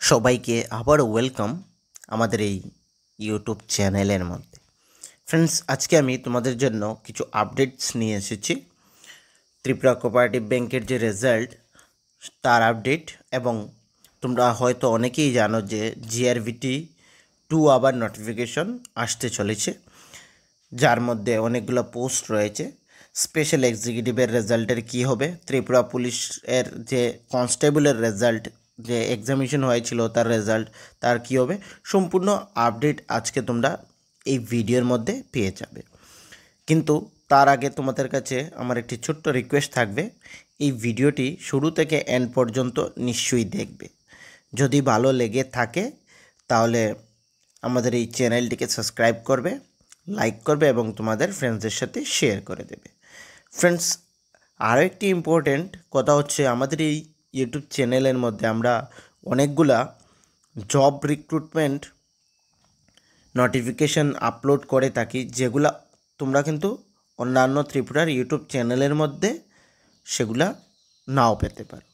সবাইকে আবারও ওয়েলকাম আমাদের এই ইউটিউব চ্যানেলের মধ্যে। ফ্রেন্ডস, আজকে আমি তোমাদের জন্য কিছু আপডেটস নিয়ে এসেছি। ত্রিপুরা কোঅপারেটিভ ব্যাংকের যে রেজাল্ট তার আপডেট, এবং তোমরা হয়তো অনেকেই জানো যে জিআরভিটি 2 আবার নোটিফিকেশন আসতে চলেছে, যার মধ্যে অনেকগুলো পোস্ট রয়েছে। স্পেশাল এক্সিকিউটিভের রেজাল্টের কী হবে, ত্রিপুরা পুলিশের যে কনস্টেবলের রেজাল্ট, যে এক্সামিনেশন হয়েছিল তার রেজাল্ট, তার কী হবে, সম্পূর্ণ আপডেট আজকে তোমরা এই ভিডিওর মধ্যে পেয়ে যাবে। কিন্তু তার আগে তোমাদের কাছে আমার একটি ছোট্ট রিকোয়েস্ট থাকবে, এই ভিডিওটি শুরু থেকে এন্ড পর্যন্ত নিশ্চয়ই দেখবে। যদি ভালো লেগে থাকে তাহলে আমাদের এই চ্যানেলটিকে সাবস্ক্রাইব করবে, লাইক করবে এবং তোমাদের ফ্রেন্ডসদের সাথে শেয়ার করে দেবে। ফ্রেন্ডস, আরও একটি ইম্পর্টেন্ট কথা হচ্ছে, আমাদের এই ইউটিউব চ্যানেলের মধ্যে আমরা অনেকগুলা জব রিক্রুটমেন্ট নোটিফিকেশান আপলোড করে থাকি, যেগুলা তোমরা কিন্তু অন্যান্য ত্রিপুরার ইউটিউব চ্যানেলের মধ্যে সেগুলা নাও পেতে পারো।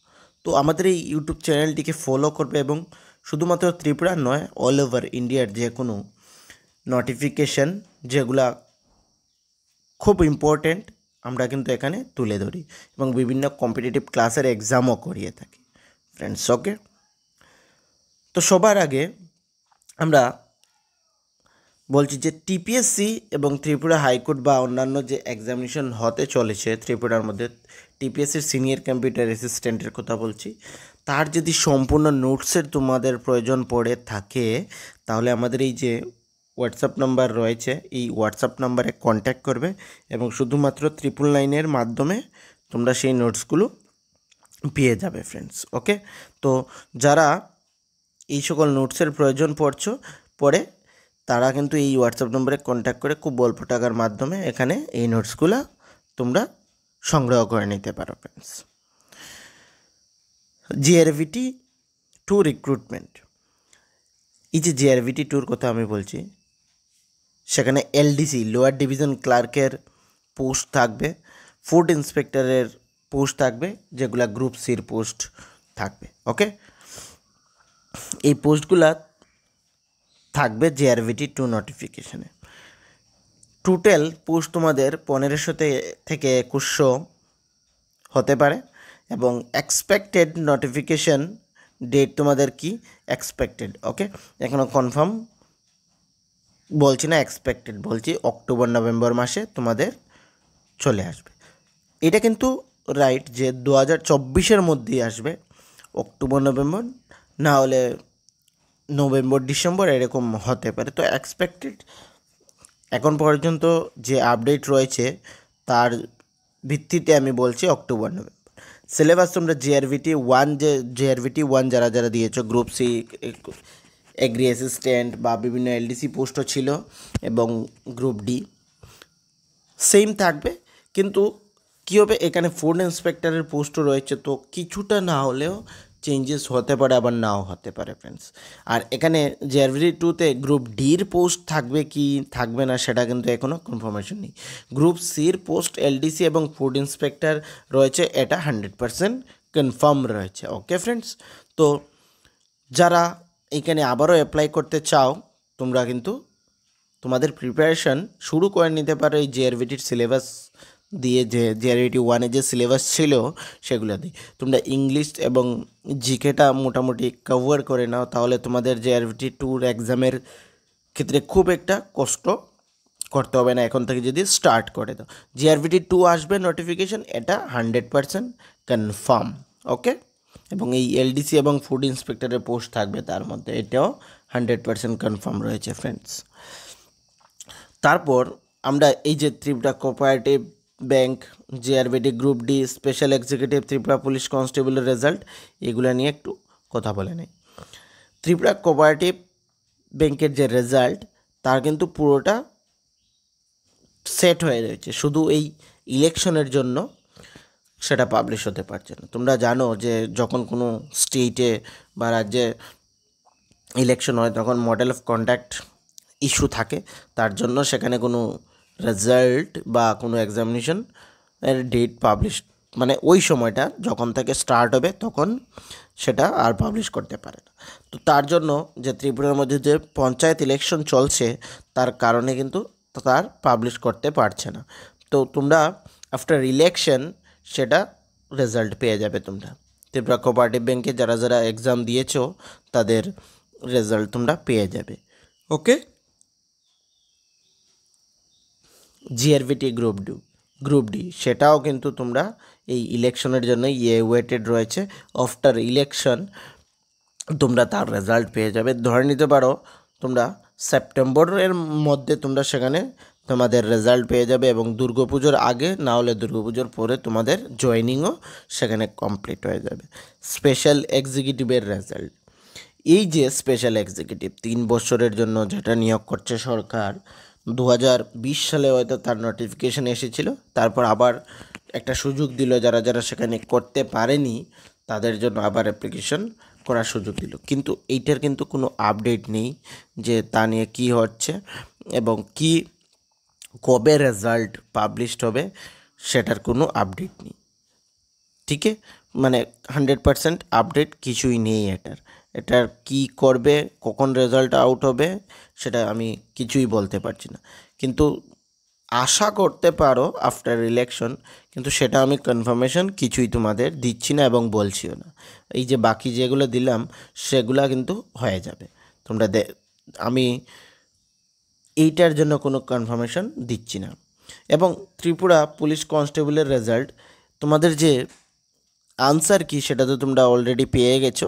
তো আমাদের এই ইউটিউব চ্যানেলটিকে ফলো করবে এবং শুধুমাত্র ত্রিপুরা নয়, অল ওভার ইন্ডিয়ার যে কোনো নোটিফিকেশান যেগুলা খুব ইম্পর্টেন্ট আমরা কিন্তু এখানে তুলে ধরি, এবং বিভিন্ন কম্পিটিটিভ ক্লাসের এক্সামও করিয়ে থাকি ফ্রেন্ডস। ওকে, তো সবার আগে আমরা বলছি যে টিপিএসসি এবং ত্রিপুরা হাইকোর্ট বা অন্যান্য যে এক্সামিনেশন হতে চলেছে ত্রিপুরার মধ্যে, টিপিএসসির সিনিয়র কম্পিউটার অ্যাসিস্ট্যান্টের কথা বলছি, তার যদি সম্পূর্ণ নোটসের তোমাদের প্রয়োজন পড়ে থাকে তাহলে আমাদের এই যে হোয়াটসঅ্যাপ নাম্বার রয়েছে, এই হোয়াটসঅ্যাপ নাম্বারে কন্ট্যাক্ট করবে এবং শুধুমাত্র 999 মাধ্যমে তোমরা সেই নোটসগুলো পেয়ে যাবে ফ্রেন্ডস। ওকে, তো যারা এই সকল নোটসের প্রয়োজন পড়ে তারা কিন্তু এই হোয়াটসঅ্যাপ নম্বরে কন্ট্যাক্ট করে খুব অল্প টাকার মাধ্যমে এখানে এই নোটসগুলো তোমরা সংগ্রহ করে নিতে পারো ফ্রেন্ডস। জিআরভিটি 2 রিক্রুটমেন্ট, এই যে জিআরভিটি 2-র কথা আমি বলছি, সেখানে এলডিসি লোয়ার ডিভিশন ক্লার্কের পোস্ট থাকবে, ফুড ইন্সপেক্টরের পোস্ট থাকবে, যেগুলা গ্রুপ সির পোস্ট থাকবে। ওকে, এই পোস্টগুলা থাকবে জিআরভিটি 2 নোটিফিকেশানে। টোটাল পোস্ট তোমাদের 1500 থেকে 2100 হতে পারে, এবং এক্সপেক্টেড নোটিফিকেশান ডেট তোমাদের কি এক্সপেক্টেড। ওকে, এখনও কনফার্ম বলছি না, এক্সপেক্টেড বলছি, অক্টোবর নভেম্বর মাসে তোমাদের চলে আসবে। এটা কিন্তু রাইট যে 2024-এর মধ্যেই আসবে, অক্টোবর নভেম্বর না হলে নভেম্বর ডিসেম্বর এরকম হতে পারে। তো এক্সপেক্টেড এখন পর্যন্ত যে আপডেট রয়েছে তার ভিত্তিতে আমি বলছি অক্টোবর নভেম্বর। সিলেবাস তোমরা জিআরভিটি 1 যারা যারা দিয়েছো, গ্রুপ সি এগ্রি অ্যাসিস্ট্যান্ট বা বিভিন্ন এলডিসি পোস্টও ছিল, এবং গ্রুপ ডি সেম থাকবে। কিন্তু কী হবে, এখানে ফুড ইন্সপেক্টরের পোস্টও রয়েছে, তো কিছুটা না হলেও চেঞ্জেস হতে পারে, আবার নাও হতে পারে ফ্রেন্ডস। আর এখানে জিআরভিটি 2-তে গ্রুপ ডির পোস্ট থাকবে কি থাকবে না সেটা কিন্তু এখনও কনফার্মেশন নেই। গ্রুপ সির পোস্ট এলডিসি এবং ফুড ইন্সপেক্টর রয়েছে, এটা 100% কনফার্ম রয়েছে। ওকে ফ্রেন্ডস, তো যারা এখানে আবারও অ্যাপ্লাই করতে চাও তোমরা কিন্তু তোমাদের প্রিপারেশান শুরু করে নিতে পারো এই জিআরভিটির সিলেবাস দিয়ে, যে জিআরভিটি 1-এ যে সিলেবাস ছিল সেগুলো দিয়ে তোমরা ইংলিশ এবং জিকেটা মোটামুটি কভার করে নাও, তাহলে তোমাদের জিআরভিটি 2-র এক্সামের ক্ষেত্রে খুব একটা কষ্ট করতে হবে না এখন থেকে যদি স্টার্ট করে দাও। জিআরভিটি 2 আসবে নোটিফিকেশান, এটা 100% কনফার্ম। ওকে, এবং এই এলডিসি এবং ফুড ইন্সপেক্টরের পোস্ট থাকবে তার মধ্যে, এটাও 100% কনফার্ম রয়েছে ফ্রেন্ডস। তারপর আমরা এই যে Tripura cooperative bank, JRBT group D, special executive, Tripura police কনস্টেবলের রেজাল্ট, এগুলো নিয়ে একটু কথা বলে নেই। ত্রিপুরা কোঅপারেটিভ ব্যাংকের যে রেজাল্ট তার কিন্তু পুরোটা সেট হয়ে রয়েছে, শুধু এই ইলেকশনের জন্য সেটা পাবলিশ হতে পারছে না। তোমরা জানো যে যখন কোনো স্টেটে বা রাজ্যে ইলেকশন হয় তখন মডেল অফ কন্ডাক্ট ইস্যু থাকে, তার জন্য সেখানে কোনো রেজাল্ট বা কোনো এক্সামিনেশন এর ডেট পাবলিশ মানে ওই সময়টা যখন থেকে স্টার্ট হবে তখন সেটা আর পাবলিশ করতে পারে না। তো তার জন্য যে ত্রিপুরার মধ্যে যে পঞ্চায়েত ইলেকশন চলছে তার কারণে কিন্তু তার পাবলিশ করতে পারছে না। তো তোমরা আফটার ইলেকশন সেটা রেজাল্ট পেয়ে যাবে। তোমরা ত্রিপুরা কোঅপারেটিভ ব্যাংকে যারা যারা এক্সাম দিয়েছো তাদের রেজাল্ট তোমরা পেয়ে যাবে। ওকে। জিআরভিটি গ্রুপ ডি সেটাও কিন্তু তোমরা এই ইলেকশনের জন্য ওয়েটেড রয়েছে। আফটার ইলেকশন তোমরা তার রেজাল্ট পেয়ে যাবে। ধরে নিতে পারো তোমরা সেপ্টেম্বরের মধ্যে তোমরা সেখানে তোমাদের রেজাল্ট পেয়ে যাবে এবং দুর্গাপুজোর আগে না হলে দুর্গাপুজোর পরে তোমাদের জয়েনিংও সেখানে কমপ্লিট হয়ে যাবে। স্পেশাল এক্সিকিউটিভের রেজাল্ট, এই যে স্পেশাল এক্সিকিউটিভ 3 বছরের জন্য যেটা নিয়োগ করছে সরকার, 2020 সালে হয়তো তার নোটিফিকেশন এসেছিল, তারপর আবার একটা সুযোগ দিল যারা যারা সেখানে করতে পারেনি তাদের জন্য আবার অ্যাপ্লিকেশন করার সুযোগ দিল। কিন্তু এইটার কিন্তু কোনো আপডেট নেই যে তা নিয়ে কী হচ্ছে এবং কি কবে রেজাল্ট পাবলিশড হবে সেটার কোনো আপডেট নেই। ঠিক আছে, মানে 100% আপডেট কিছুই নেই এটার কি করবে, কখন রেজাল্ট আউট হবে সেটা আমি কিছুই বলতে পারছি না। কিন্তু আশা করতে পারো আফটার ইলেকশন, কিন্তু সেটা আমি কনফার্মেশন কিছুই তোমাদের দিচ্ছি না এবং বলছিও না। এই যে বাকি যেগুলো দিলাম সেগুলো কিন্তু হয়ে যাবে। তোমরা আমি এইটার জন্য কোনো কনফার্মেশন দিচ্ছি না। এবং ত্রিপুরা পুলিশ কনস্টেবলের রেজাল্ট তোমাদের যে আনসার কি সেটা তো তোমরা অলরেডি পেয়ে গেছো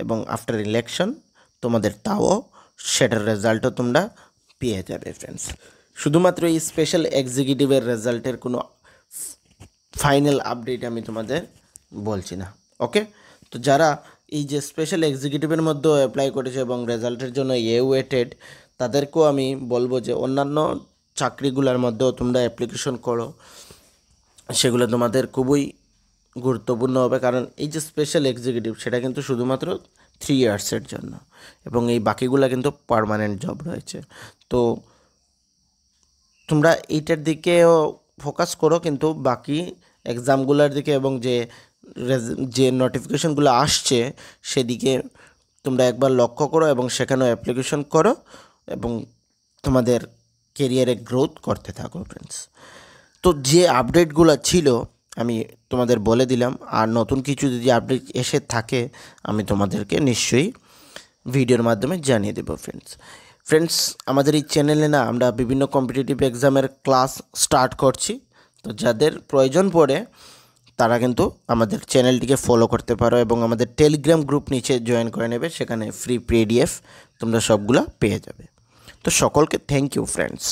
এবং আফটার ইলেকশন তোমাদের তাও সেটার রেজাল্টও তোমরা পেয়ে যাবে ফ্রেন্ডস। শুধুমাত্র এই স্পেশাল এক্সিকিউটিভের রেজাল্টের কোনো ফাইনাল আপডেট আমি তোমাদের বলছি না। ওকে, তো যারা এই যে স্পেশাল এক্সিকিউটিভের মধ্যেও অ্যাপ্লাই করেছে এবং রেজাল্টের জন্য ওয়েটেড তাদেরকেও আমি বলবো যে অন্যান্য চাকরিগুলোর মধ্যেও তোমরা অ্যাপ্লিকেশন করো, সেগুলো তোমাদের খুবই গুরুত্বপূর্ণ হবে। কারণ এই যে স্পেশাল এক্সিকিউটিভ সেটা কিন্তু শুধুমাত্র 3 ইয়ার্সের জন্য এবং এই বাকিগুলো কিন্তু পার্মানেন্ট জব রয়েছে। তো তোমরা এইটার দিকেও ফোকাস করো, কিন্তু বাকি এক্সামগুলোর দিকে এবং যে নোটিফিকেশনগুলো আসছে সেদিকে তোমরা একবার লক্ষ্য করো এবং সেখানেও অ্যাপ্লিকেশন করো এবং তোমাদের কেরিয়ারে গ্রোথ করতে থাকো ফ্রেন্ডস। তো যে আপডেটগুলো ছিল আমি তোমাদের বলে দিলাম, আর নতুন কিছু যদি আপডেট এসে থাকে আমি তোমাদেরকে নিশ্চয়ই ভিডিওর মাধ্যমে জানিয়ে দেবো ফ্রেন্ডস। আমাদের এই চ্যানেলে না আমরা বিভিন্ন কম্পিটিটিভ এক্সামের ক্লাস স্টার্ট করছি, তো যাদের প্রয়োজন পড়ে তারা কিন্তু আমাদের চ্যানেলটিকে ফলো করতে পারো এবং আমাদের টেলিগ্রাম গ্রুপ নিচে জয়েন করে নেবে, সেখানে ফ্রি PDF তোমরা সবগুলা পেয়ে যাবে। তো সকলকে থ্যাংক ইউ ফ্রেন্ডস।